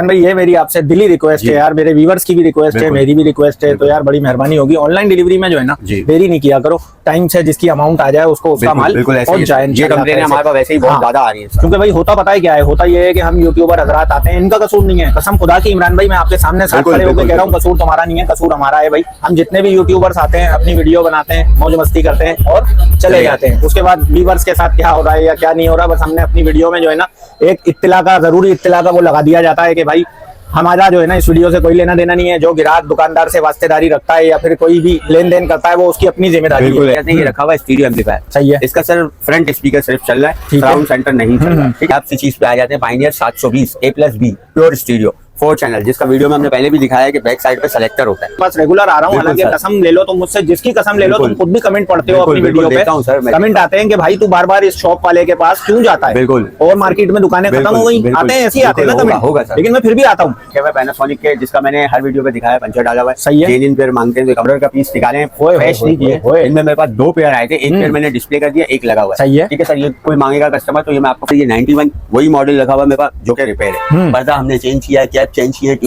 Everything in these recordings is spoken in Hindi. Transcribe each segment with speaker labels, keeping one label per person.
Speaker 1: भाई ये मेरी आपसे दिली रिक्वेस्ट है यार, मेरे व्यूअर्स की भी रिक्वेस्ट है, मेरी भी रिक्वेस्ट है, तो यार बड़ी मेहरबानी होगी ऑनलाइन डिलीवरी में जो है ना देरी नहीं किया करो, टाइम से जिसकी अमाउंट आ जाए उसको उसका माल पहुंच जाए।
Speaker 2: ये कंप्लेन हमारे पास वैसे ही बहुत ज्यादा आ रही है,
Speaker 1: क्योंकि भाई होता पता है क्या है, होता ये है कि हम यूट्यूबर हजरात आते हैं, इनका कसूर नहीं है, कसम खुदा की इमरान भाई मैं आपके सामने साथ खड़े होकर कह रहा हूँ, कसूर तुम्हारा नहीं है, कसूर हमारा है भाई। हम जितने भी यूट्यूबर्स आते हैं अपनी वीडियो बनाते हैं, मौज मस्ती करते हैं और चले जाते हैं, उसके बाद व्यूअर्स के साथ क्या हो रहा है या क्या नहीं हो रहा, बस हमने अपनी वीडियो में जो है ना एक इत्तला का, जरूरी इत्तला का वो लगा दिया जाता है कि भाई हमारा जो है ना इस वीडियो से कोई लेना देना नहीं है, जो ग्राहक दुकानदार से वास्तेदारी रखता है या फिर कोई भी लेन देन करता है वो उसकी अपनी जिम्मेदारी है।
Speaker 2: ये रखा हुआ है स्टीरियो एम्पलीफायर,
Speaker 1: सही है,
Speaker 2: इसका सर फ्रंट स्पीकर सिर्फ चल रहा है, साउंड सेंटर नहीं चल रहा है। ठीक है, आप इसी चीज पे आ जाते हैं Pioneer 720 A+B pure stereo 4 channel, जिसका वीडियो में हमने पहले भी दिखाया है कि बैक साइड पे सेलेक्टर होता है।
Speaker 1: बस रेगुलर आ रहा हूँ, हालांकि कसम ले लो तुम मुझसे, जिसकी कसम ले लो, तुम खुद भी कमेंट पढ़ते हो अपनी वीडियो पे, कमेंट आते हैं कि भाई तू बार बार इस शॉप वाले के पास क्यों जाता है,
Speaker 2: बिल्कुल,
Speaker 1: और मार्केट में दुकानें खत्म हो गई, आते हैं ऐसे ही आते हैं ना कमेंट,
Speaker 2: होगा सर,
Speaker 1: लेकिन मैं फिर भी आता हूँ।
Speaker 2: पैनासोनिक के जिसका मैंने हर वीडियो पे दिखाया, पंचर डाला हुआ है,
Speaker 1: सही है,
Speaker 2: 3 पेयर मांगते हैं, कवर का पीस निकाले फ्रेश नहीं किए, इनमें मेरे पास 2 पेयर आए थे, एक पेयर मैंने डिस्प्ले कर दिया, एक लगा हुआ है।
Speaker 1: सही है,
Speaker 2: ठीक है सर, ये कोई मांगेगा कस्टमर तो ये मैं आपको, ये 91 वही मॉडल लगा हुआ है मेरे पास जो कि रिपेयर है, पर्दा हमने चेंज किया है, कैप चेंज किया है,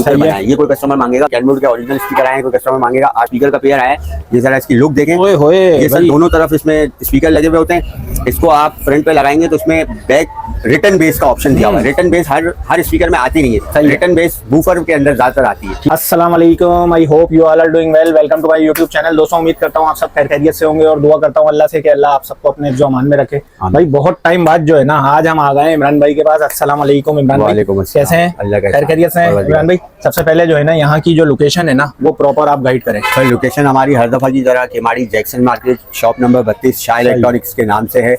Speaker 2: ये कोई कस्टमर मांगेगा, कैनवुड के ओरिजिनल स्पीकर आए हैं, कोई कस्टमर मांगेगा स्पीकर का पेयर आया है, ये जरा इसकी लुक देखें, ये सर दोनों तरफ इसमें स्पीकर लगे हुए होते हैं, इसको आप फ्रंट पे लगाएंगे तो इसमें बैक रिटर्न बेस का ऑप्शन दिया हुआ है। रिटर्न बेस हर स्पीकर में आती नहीं है, रिटर्न बेस वूफर के अंदर ज्यादातर आती है।
Speaker 1: अस्सलाम वालेकुम, I hope you all are doing well, welcome to my YouTube channel. दोस्तों उम्मीद करता हूँ आप सब खैर खैरियत से होंगे और दुआ करता हूँ अल्लाह से कि अल्लाह आप सबको अपने हिफ्ज़-ओ अमान में रखे। भाई बहुत टाइम बाद जो है ना आज हम आ गए इमरान भाई के पास। अस्सलाम वालेकुम इमरान भाई, कैसे हैं? खैर खैरियत से हैं इमरान भाई? सबसे पहले जो है ना यहाँ की जो लोकेशन है ना वो प्रॉपर आप गाइड करें।
Speaker 2: सर लोकेशन हमारी हर दफा की तरह Keamari Jackson market shop number 32 Shah electronics के नाम से है,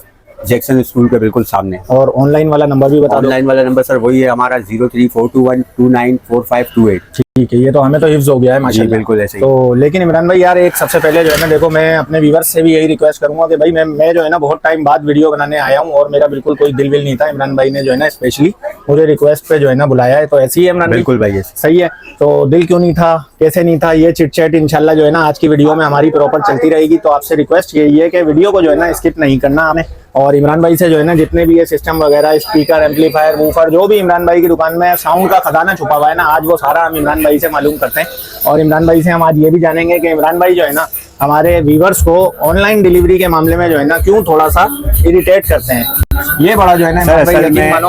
Speaker 2: जैक्सन स्कूल के बिल्कुल सामने।
Speaker 1: और ऑनलाइन वाला नंबर भी बता दो।
Speaker 2: ऑनलाइन वाला नंबर सर वही है हमारा 034212945528।
Speaker 1: ठीक है, ये तो हमें तो हिफ्ज़ हो गया है माशाल्लाह,
Speaker 2: बिल्कुल ऐसे ही।
Speaker 1: तो लेकिन इमरान भाई यार एक सबसे पहले जो है ना देखो, मैं अपने व्यूअर्स से भी यही रिक्वेस्ट करूंगा कि भाई मैं जो है ना बहुत टाइम बाद वीडियो बनाने आया हूं और मेरा बिल्कुल कोई दिल विल नहीं था, इमरान भाई ने जो है ना स्पेशली मुझे रिक्वेस्ट पे जो है ना बुलाया है, तो ऐसी ही है इमरान
Speaker 2: बिल्कुल भाई,
Speaker 1: सही है। तो दिल क्यों नहीं था, कैसे नहीं था, ये चिट चैट इंशाल्लाह जो है ना आज की वीडियो में हमारी प्रॉपर चलती रहेगी। तो आपसे रिक्वेस्ट यही है कि वीडियो को जो है ना स्किप नहीं करना हमें, और इमरान भाई से जो है ना जितने भी ये सिस्टम वगैरह, स्पीकर, एम्पलीफायर, वूफर, जो भी इमरान भाई की दुकान में साउंड का खजाना छुपा हुआ है ना, आज वो सारा हम इमरान भाई से मालूम करते हैं। और इमरान भाई से हम आज ये भी जानेंगे कि इमरान भाई जो है ना हमारे व्यूअर्स को ऑनलाइन डिलीवरी के मामले में जो है ना क्यों थोड़ा सा इरिटेट करते हैं। ये बड़ा जो है ना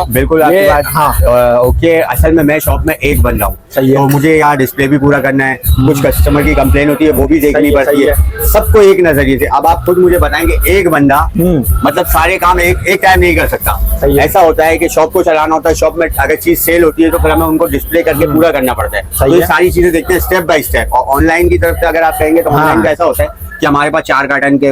Speaker 2: बिल्कुल आपकी बात, हाँ ओके। असल में मैं शॉप में एक बन रहा हूँ, सही है, तो मुझे यहाँ डिस्प्ले भी पूरा करना है, कुछ कस्टमर की कंप्लेन होती है वो भी देखनी पड़ती है, सबको एक नजरिए से। अब आप खुद मुझे बताएंगे एक बंदा मतलब सारे काम एक टाइम नहीं कर सकता। ऐसा होता है कि शॉप को चलाना होता है, शॉप में अगर चीज सेल होती है तो फिर हमें उनको डिस्प्ले करके पूरा करना पड़ता है, तो ये सारी चीजें देखते हैं स्टेप बाय स्टेप। और ऑनलाइन की तरफ से अगर आप कहेंगे तो ऑनलाइन का ऐसा होता है कि हमारे पास 4 कार्टन के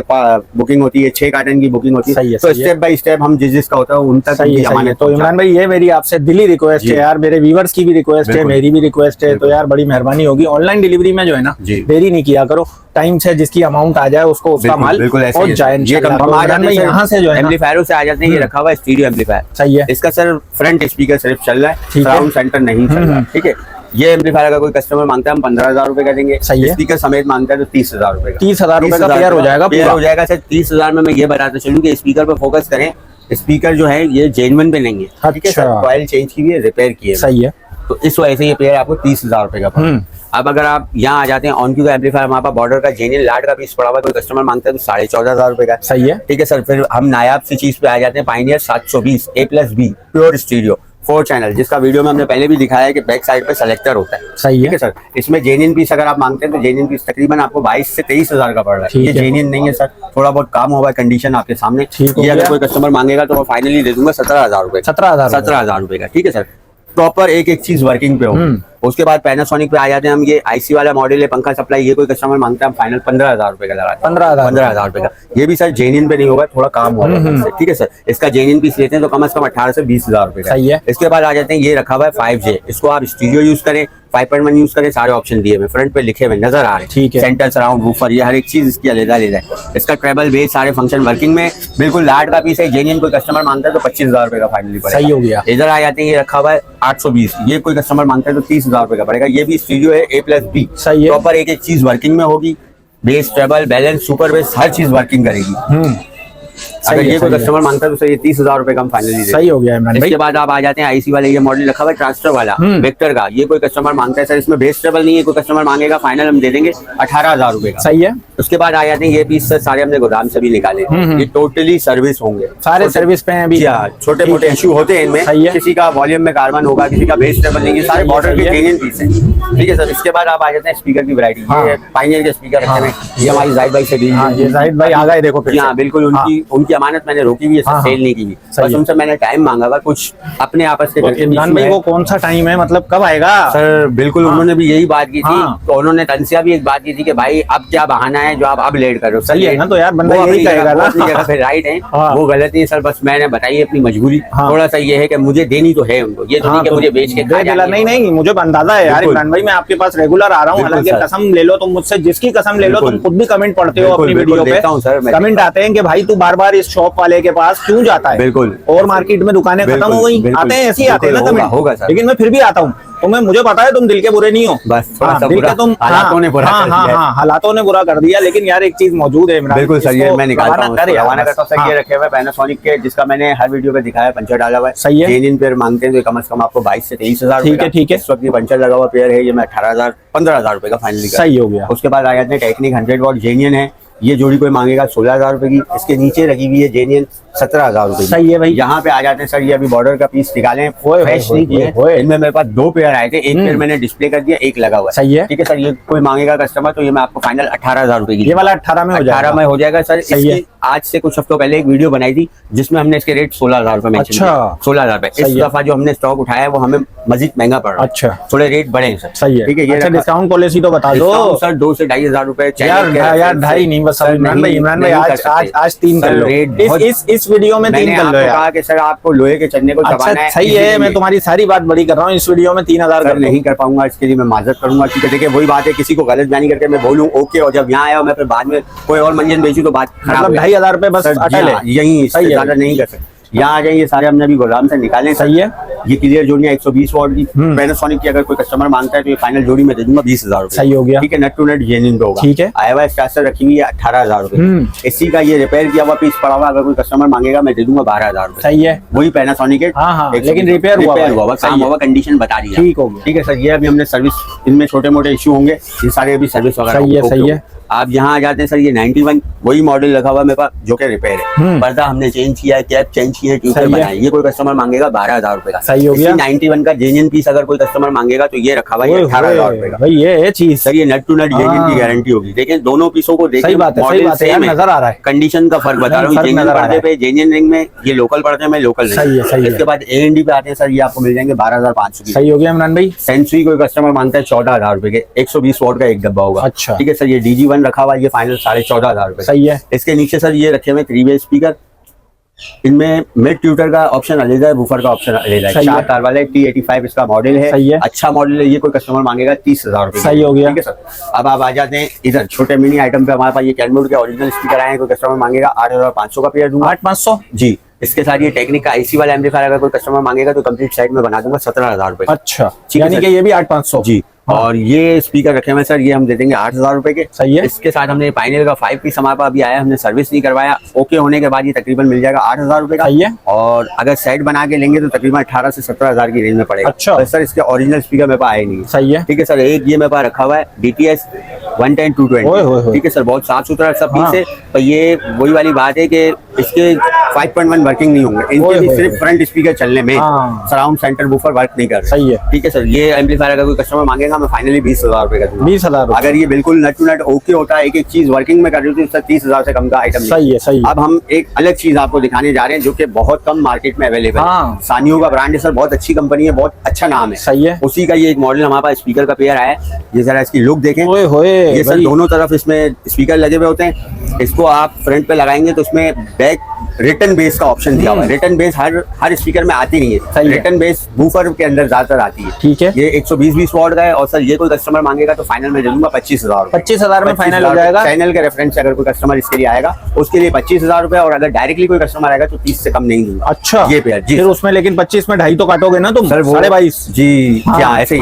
Speaker 2: बुकिंग होती है, 6 कार्टन की बुकिंग होती है, तो स्टेप बाय स्टेप हम जिसका होता है उन तक हमारे।
Speaker 1: तो इमरान भाई ये मेरी आपसे दिली रिक्वेस्ट है यार, मेरे व्यूअर्स की भी रिक्वेस्ट है, मेरी भी रिक्वेस्ट है, तो यार बड़ी मेहरबानी होगी ऑनलाइन डिलीवरी में जो है ना देरी नहीं किया करो, टाइम से जिसकी अमाउंट आ जाए उसको उसका माल पहुंच जाए। यहाँ से जो है
Speaker 2: एम्पलीफायरों से आ जाते हैं, ये रखा हुआ है स्टीरियो एम्पलीफायर, सही है, इसका सर फ्रंट स्पीकर सिर्फ चल रहा है, साउंड सेंटर नहीं चल रहा है। ठीक है, ये एम्पलीफायर अगर कोई कस्टमर मांगता है हम 15,000 रुपए का देंगे, सही है, स्पीकर समेत मांगता है तो 30,000 रुपए का,
Speaker 1: 30,000 रुपए का पेयर हो जाएगा,
Speaker 2: पेयर हो जाएगा सर। 30,000 में मैं ये बताता चलूँ कि स्पीकर पे फोकस करें, स्पीकर जो है ये जेन्युइन पे नहीं है, ठीक है सर, ऑयल चेंज की है, रिपेयर की है, सही है, तो इस वजह से ये पेयर आपको 30,000 रुपए का पड़ा। अब अगर आप यहाँ आ जाते हैं ऑन क्यू का एम्पलीफायर, हमारे पास बॉर्डर का जेन्युइन लाट का पीस पड़ा हुआ, कोई कस्टमर मांगता है तो 14,500 रुपए का, सही है, ठीक है सर। फिर हम नायाब सी चीज पे आ जाते हैं, Pioneer 720 A+B pure stereo 4 channel, जिसका वीडियो में हमने पहले भी दिखाया है कि बैक साइड पे सेलेक्टर होता है, सही है सर। इसमें जेन्युइन पीस अगर आप मांगते हैं तो जेन्युइन पीस तकरीबन आपको 22 से 23,000 का पड़ रहा है। ये जेन्युइन नहीं है सर, थोड़ा बहुत काम होगा, कंडीशन आपके सामने। ये अगर कोई कस्टमर मांगेगा तो मैं फाइनली दे दूंगा 17,000 रुपए, 17,000 रुपए का, ठीक है सर। प्रॉपर एक चीज वर्किंग पे हो। उसके बाद पैनासोनिक पे आ जाते हैं हम, ये आईसी वाला मॉडल है, पंखा सप्लाई, ये कोई कस्टमर मांगता है हम फाइनल 15,000 रुपए का लगा, 15,000 रुपए का। ये भी सर जेन्युइन पे नहीं होगा, थोड़ा काम होगा, ठीक है सर। इसका जेन्युइन पीस लेते हैं तो कम से कम 18 से 20,000 रुपए का, सही है। इसके बाद आ जाते हैं, ये रखा हुआ है 5J, इसको आप स्टीरियो यूज करें, 5.1 यूज करें, सारे ऑप्शन दिए हुए फ्रंट पे लिखे हुए नजर आ रहे हैं, ठीक है। सेंटर सराउंड वूफर, ये हर एक चीज इसकी अलग है। इसका ट्रेबल बेस सारे फंक्शन वर्किंग में, बिल्कुल लाट का पीस है, जेन्युइन कोई कस्टमर मांगता है तो 25,000 रुपए का फाइनली पड़ेगा, सही हो गया। इधर आ जाते हैं, ये रखा हुआ है 820, ये कोई कस्टमर मांगता है तो 30,000 रुपए का पड़ेगा। ये भी स्टीरियो है A+B, सही है, प्रॉपर एक चीज वर्किंग में होगी, bass, treble, balance, super bass, हर चीज वर्किंग करेगी। अगर ये कोई कस्टमर मांगता है तो सर ये 30,000 रुपए का हम फाइनली।
Speaker 1: सही हो गया इमरान भाई।
Speaker 2: इसके बाद आप आ जाते हैं आईसी वाले, ये मॉडल रखा हुआ है ट्रांसफर वाला वेक्टर का। ये कोई कस्टमर मांगता है सर, इसमें बेस ट्रेबल नहीं है, कोई कस्टमर मांगेगा फाइनल हम दे देंगे 18,000 रुपए का।
Speaker 1: सही है।
Speaker 2: उसके बाद आ जाते हैं ये पीस सर, सारे हमने गोदाम से भी निकाले, ये टोटली सर्विस होंगे,
Speaker 1: सारे सर्विस पे हैं अभी।
Speaker 2: छोटे मोटे इशू होते हैं इनमें, किसी का वॉल्यूम में कार्बन होगा, किसी का बेस ट्रेबल नहीं है, सारे बॉर्डर के जेन्युइन पीस है। ठीक है सर। इसके बाद आप आ जाते हैं स्पीकर की वैरायटी, ये पायनियर के स्पीकर रखे हैं, ये हमारी जाहिद भाई से दी।
Speaker 1: ये जाहिद भाई आ गए देखो।
Speaker 2: हाँ बिल्कुल, उनकी अमानत मैंने रोकी हुई है, सेल नहीं की हुई, बस उनसे मैंने टाइम मांगा था, कुछ अपने आपस के।
Speaker 1: इमरान भाई वो कौन सा टाइम है, मतलब कब आएगा
Speaker 2: सर? बिल्कुल उन्होंने भी यही बात की थी, तो उन्होंने तनसिया भी एक बात की थी कि भाई अब क्या बहाना है जो आप अब लेट कर रहे हो।
Speaker 1: सही है ना, तो यार बंदा यही कहेगा ना,
Speaker 2: अपनी जगह पे राइट है, वो गलत नहीं सर, बस मैंने बताई अपनी मजबूरी। थोड़ा सा ये है कि मुझे देनी तो है उनको, ये तो नहीं कि मुझे बेच के खा जाना।
Speaker 1: नहीं, मुझे अंदाजा है यार इमरान भाई, मैं आपके पास रेगुलर आ रहा हूँ, हालांकि कसम ले लो तुम मुझसे, जिसकी कसम ले लो, तुम खुद भी कमेंट पढ़ते हो अपनी वीडियो पे, कमेंट आते हैं कि भाई तू बार बार इस शॉप वाले के पास क्यों जाता है।
Speaker 2: बिल्कुल।
Speaker 1: और मार्केट में दुकानें खत्म हो गई, आते हैं ऐसे ही आते हैं ना कमेंट,
Speaker 2: होगा सर,
Speaker 1: लेकिन मैं फिर भी आता हूँ। मुझे पता है तुम दिल के बुरे नहीं हो,
Speaker 2: बस
Speaker 1: दिल के तुम
Speaker 2: हालातों ने बुरा कर दिया।
Speaker 1: हालातों ने बुरा कर दिया, लेकिन यार एक चीज मौजूद है इमरान।
Speaker 2: बिल्कुल सर, ये मैं निकालता हूं, रवाना करता हूं सर। ये
Speaker 1: हाँ।
Speaker 2: रखे हुए पैनासोनिक के, जिसका मैंने हर वीडियो पे दिखाया, पंचर डाला हुआ है।
Speaker 1: सही है।
Speaker 2: जेन्युइन पेयर मांगते हैं तो कम से कम आपको 22 से 23,000।
Speaker 1: ठीक है।
Speaker 2: इस वक्त ये पंचर लगा हुआ पेयर है, ये मैं 18,000 15,000 रुपए का फाइनली।
Speaker 1: सही हो गया।
Speaker 2: उसके बाद आ जाते हैं टेक्निक 100 वॉट जेन्युइन है, ये जोड़ी कोई मांगेगा 16,000 रुपए की। इसके नीचे रखी हुई है जेन्युइन 17,000 रुपए।
Speaker 1: सही है भाई।
Speaker 2: यहाँ पे आ जाते हैं सर, ये अभी बॉर्डर का पीस निकाले, फ्रेश नहीं किए, इनमें मेरे पास 2 पेयर आए थे, एक पेयर मैंने डिस्प्ले कर दिया, एक लगा हुआ है।
Speaker 1: सही है।
Speaker 2: ठीक है सर, ये कोई मांगेगा कस्टमर तो ये मैं आपको फाइनल 18,000 रुपए की,
Speaker 1: ये वाला 18 में हो जाएगा।
Speaker 2: 18 में हो जाएगा सर। इसकी आज से कुछ हफ्तों पहले एक वीडियो बनाई थी जिसमें हमने इसके रेट 16,000 रुपए मेंशन किए। 16,000 रुपए। इस दफा जो हमने स्टॉक उठाया है वो हमें मजीद महंगा पड़ रहा है। अच्छा, थोड़े रेट बढ़े हैं सर।
Speaker 1: सही है।
Speaker 2: ठीक है। ये
Speaker 1: डिस्काउंट पॉलिसी तो बता दो सर।
Speaker 2: 2 से 2,500 रुपए।
Speaker 1: यार 2.5 नहीं, बस इमरान भाई आज 3 कर लो, इस वीडियो में 3 कर लो यार।
Speaker 2: कहा कि सर आपको लोहे के चन्ने को दबाना है।
Speaker 1: सही है, मैं तुम्हारी सारी बात बड़ी कर रहा हूँ, इस वीडियो में 3,000
Speaker 2: नहीं कर पाऊंगा, इसके लिए मैं माजरत करूंगा। क्योंकि देखिए वही बात है, किसी को गलत बयानी करके मैं बोलूं ओके, और जब यहाँ आया मैं फिर बाद में कोई और मंजन बेचूं तो बात खराब।
Speaker 1: 2,500 रुपए बस
Speaker 2: यही, इससे ज्यादा नहीं कर सकते। यहाँ आ जाइए, सारे हमने अभी गोदाम से निकाले। सही है। ये क्लियर जोड़ियां 120 वॉट की पैनासोनिक की, अगर कोई कस्टमर मांगता है तो ये फाइनल जोड़ी में दे दूंगा 20,000 रुपए।
Speaker 1: सही हो गया।
Speaker 2: ठीक है। नट टू नट जेन्युइन पे होगा।
Speaker 1: ठीक है।
Speaker 2: आया हुआ स्टार्टर रखी हुई है 18,000 रुपए। इसी का ये रिपेयर किया हुआ पीस पड़ा हुआ, अगर कोई कस्टमर मांगेगा मैं दे दूंगा 12,000 रुपए।
Speaker 1: सही है।
Speaker 2: वही पैनासोनिक है,
Speaker 1: लेकिन रिपेयर हुआ,
Speaker 2: काम हुआ, कंडीशन बता दी।
Speaker 1: ठीक हो गया।
Speaker 2: ठीक है सर। ये अभी हमने सर्विस, इनमें छोटे मोटे इशू होंगे, ये सारे अभी सर्विस वगैरह।
Speaker 1: सही है।
Speaker 2: आप यहाँ आ जाते हैं सर, ये 91 वही मॉडल रखा हुआ मेरे पास जो कि रिपेयर है। पर्दा हमने चेंज किया है, कैप चेंज किया है, ट्यूबर बनाई। ये कोई कस्टमर मांगेगा 12,000 रुपए का।
Speaker 1: सही हो गया।
Speaker 2: 91 का जेन्युइन पीस अगर कोई कस्टमर मांगेगा तो ये रखा हुआ है 18,000 रुपए का।
Speaker 1: भाई ये चीज
Speaker 2: सर, ये नट टू नट जेन्युइन की गारंटी होगी। देखिए दोनों पीसों को देखिए,
Speaker 1: सही बात है, नजर आ रहा है,
Speaker 2: कंडीशन का फर्क बता रहा हूँ। जेन्युइन पर्दे पे, जेन्युइन रिंग में ये लोकल पर्दे में लोकल नहीं।
Speaker 1: सही है।
Speaker 2: इसके बाद A&D पे आते हैं सर, ये आपको मिल जाएंगे 12,500 की।
Speaker 1: सही हो गया इमरान भाई।
Speaker 2: सेंचुरी कोई कस्टमर मांगता है 14,000 रुपए के, 120 वॉट का एक डब्बा होगा।
Speaker 1: अच्छा।
Speaker 2: ठीक है सर। ये DG1 रखा हुआ है, ये फाइनल 14,500 रुपए।
Speaker 1: सही है।
Speaker 2: इसके नीचे सर ये रखे हुए 3 वे स्पीकर, इनमें मिड ट्यूटर का ऑप्शन अलग है, बूफर का ऑप्शन अलग है। 4 तार वाला है, T85 इसका मॉडल है।
Speaker 1: सही है।
Speaker 2: अच्छा मॉडल है। ये कोई कस्टमर मांगेगा 30,000 रुपए।
Speaker 1: सही हो गया।
Speaker 2: ठीक है सर। अब आप आ जाते हैं इधर छोटे मिनी आइटम पे। हमारे पास ये कैनवुड के ओरिजिनल स्पीकर आए हैं, कोई कस्टमर मांगेगा 8,500 का पेयर दूंगा।
Speaker 1: 8,500
Speaker 2: जी। इसके साथ ये टेक्निक का आईसी वाला एम्पलीफायर अगर कोई कस्टमर मांगेगा तो कंप्लीट सेट में बना दूंगा 17,000 रुपए।
Speaker 1: अच्छा, यानी कि ये भी 8,500।
Speaker 2: जी। और ये स्पीकर रखे हुए सर, ये हम दे देंगे 8,000 रुपए के।
Speaker 1: सही है।
Speaker 2: इसके साथ हमने पायनियर का 5 पीस हमारे पास अभी आया, हमने सर्विस नहीं करवाया, ओके होने के बाद ये तकरीबन मिल जाएगा 8,000 रुपए का।
Speaker 1: सही है।
Speaker 2: और अगर सेट बना के लेंगे तो तकरीबन 18 से 17,000 की रेंज में पड़ेगा।
Speaker 1: अच्छा।
Speaker 2: तो सर इसके ओरिजिनल स्पीकर मेरे पास आए नहीं।
Speaker 1: सही है।
Speaker 2: ठीक है सर। एक ये मेरे पास रखा हुआ है DTS 110 220। ठीक है सर। बहुत साफ सुथरा सब पीस है, पर ये वही वाली बात है कि इसके 5.1 वर्किंग नहीं होंगे, इनके भी सिर्फ फ्रंट स्पीकर चलने में, सराउंड सेंटर बूफर वर्क नहीं कर।
Speaker 1: सही है।
Speaker 2: ठीक है सर। ये एम्पलीफायर अगर कोई कस्टमर मांगेगा मैं फाइनली 20,000 रुपए का दूंगा।
Speaker 1: 20,000। अगर
Speaker 2: ये बिल्कुल नट टू नट ओके होता है, एक एक चीज वर्किंग में कर रही थी, 30,000 से कम का आइटम।
Speaker 1: सही है। सही।
Speaker 2: अब हम एक अलग चीज आपको दिखाने जा रहे हैं जो कि बहुत कम मार्केट में अवेलेबल है। सानियो का ब्रांड है सर, बहुत अच्छी कंपनी है, बहुत अच्छा नाम है।
Speaker 1: सही है।
Speaker 2: उसी का ये एक मॉडल हमारे पास स्पीकर का पेयर आया है। ये जरा इसकी लुक देखें। ये सर दोनों तरफ इसमें स्पीकर लगे हुए होते हैं। इसको आप फ्रंट पे लगाएंगे तो उसमें बैक रिटर्न बेस का ऑप्शन दिया हुआ है। रिटर्न बेस हर स्पीकर में आती नहीं है। रिटर्न बेस बूफर के अंदर ज्यादातर आती है।
Speaker 1: ठीक है।
Speaker 2: ये 120 वॉट का है। और सर ये कोई कस्टमर मांगेगा तो फाइनल में दे दूंगा 25,000।
Speaker 1: 25,000 में फाइनल हो जाएगा।
Speaker 2: चैनल के रेफरेंस से अगर कोई कस्टमर इसके लिए आएगा उसके लिए 25,000 रुपए, और अगर डायरेक्टली कोई कस्टमर आएगा तो 30 से कम नहीं दूंगा।
Speaker 1: अच्छा।
Speaker 2: ये पेयर जी।
Speaker 1: फिर उसमें लेकिन 25 में 2.5 तो काटोगे ना तुम?
Speaker 2: सर
Speaker 1: 22.5
Speaker 2: जी। हाँ, ऐसे ही।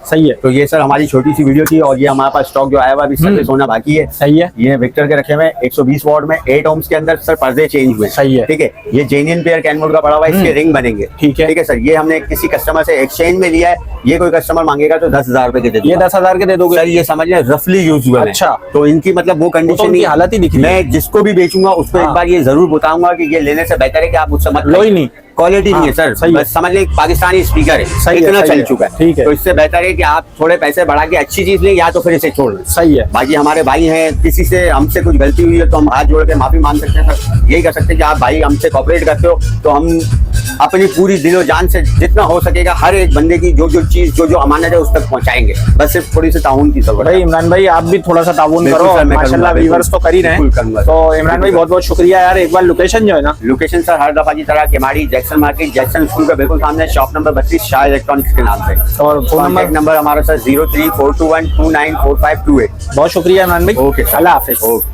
Speaker 1: सही है।
Speaker 2: तो ये सर हमारी छोटी सी वीडियो थी, और ये हमारे पास स्टॉक जो आया हुआ अभी सर्विस होना बाकी है।
Speaker 1: सही है।
Speaker 2: ये विक्टर के रखे हुए 120 वॉट में 8 ohms के अंदर सर पर्दे चेंज चेंज हुए।
Speaker 1: सही है।
Speaker 2: ठीक है, ये जेन्युइन पेयर कैनवुड का पड़ा हुआ है, इसके रिंग बनेंगे।
Speaker 1: ठीक है।
Speaker 2: ठीक है सर, ये हमने किसी कस्टमर से एक्सचेंज में लिया है, ये कोई कस्टमर मांगेगा तो 10,000 रुपए के दे दूंगा।
Speaker 1: ये 10,000 के दे दोगे
Speaker 2: सर? ये समझ लें रफली यूज हुआ है।
Speaker 1: अच्छा।
Speaker 2: तो इनकी मतलब वो कंडीशन
Speaker 1: उनकी हालत ही दिख रही है।
Speaker 2: मैं जिसको भी बेचूंगा उसको एक बार ये जरूर बताऊंगा कि ये लेने से बेहतर है कि आप मुझसे मत
Speaker 1: लो ही नहीं,
Speaker 2: क्वालिटी नहीं है सर।
Speaker 1: सही है।
Speaker 2: बस समझ लें पाकिस्तानी स्पीकर है,
Speaker 1: सही है,
Speaker 2: इतना
Speaker 1: सही
Speaker 2: चल
Speaker 1: है।
Speaker 2: चुका है।
Speaker 1: ठीक है।
Speaker 2: तो इससे बेहतर है कि आप थोड़े पैसे बढ़ा के अच्छी चीज लें, या तो फिर इसे छोड़ दें।
Speaker 1: सही है।
Speaker 2: बाकी हमारे भाई हैं, किसी से हमसे कुछ गलती हुई है तो हम हाथ जोड़ के माफी मांग सकते हैं सर। यही कर सकते हैं कि आप भाई हमसे कॉपरेट करते हो तो हम अपनी पूरी दिलो जान से जितना हो सकेगा हर एक बंदे की जो जो चीज जो जो अमानत है उस तक पहुंचाएंगे। बस सिर्फ थोड़ी सी ताउन की जरूरत है।
Speaker 1: भाई इमरान भाई आप भी थोड़ा सा ताउन
Speaker 2: बिल्कुल
Speaker 1: करो,
Speaker 2: सर, मैं
Speaker 1: माशाल्लाह
Speaker 2: करूंगा,
Speaker 1: व्यूअर्स तो कर ही रहे
Speaker 2: बिल्कुल
Speaker 1: हैं।
Speaker 2: करूंगा।
Speaker 1: तो इमरान भाई बहुत बहुत शुक्रिया यार। एक बार लोकेशन जो है ना,
Speaker 2: लोकेशन सर हर दफा की तरह Keamari Jackson market Jackson school के बिल्कुल सामने, शॉप नंबर 32 शाह इलेक्ट्रॉनिक्स के नाम से।
Speaker 1: और फोन
Speaker 2: नंबर हमारा सर 0342129452 है।
Speaker 1: बहुत शुक्रिया इमरान भाई।
Speaker 2: ओके,
Speaker 1: अल्लाह हाफिज।
Speaker 2: ओके।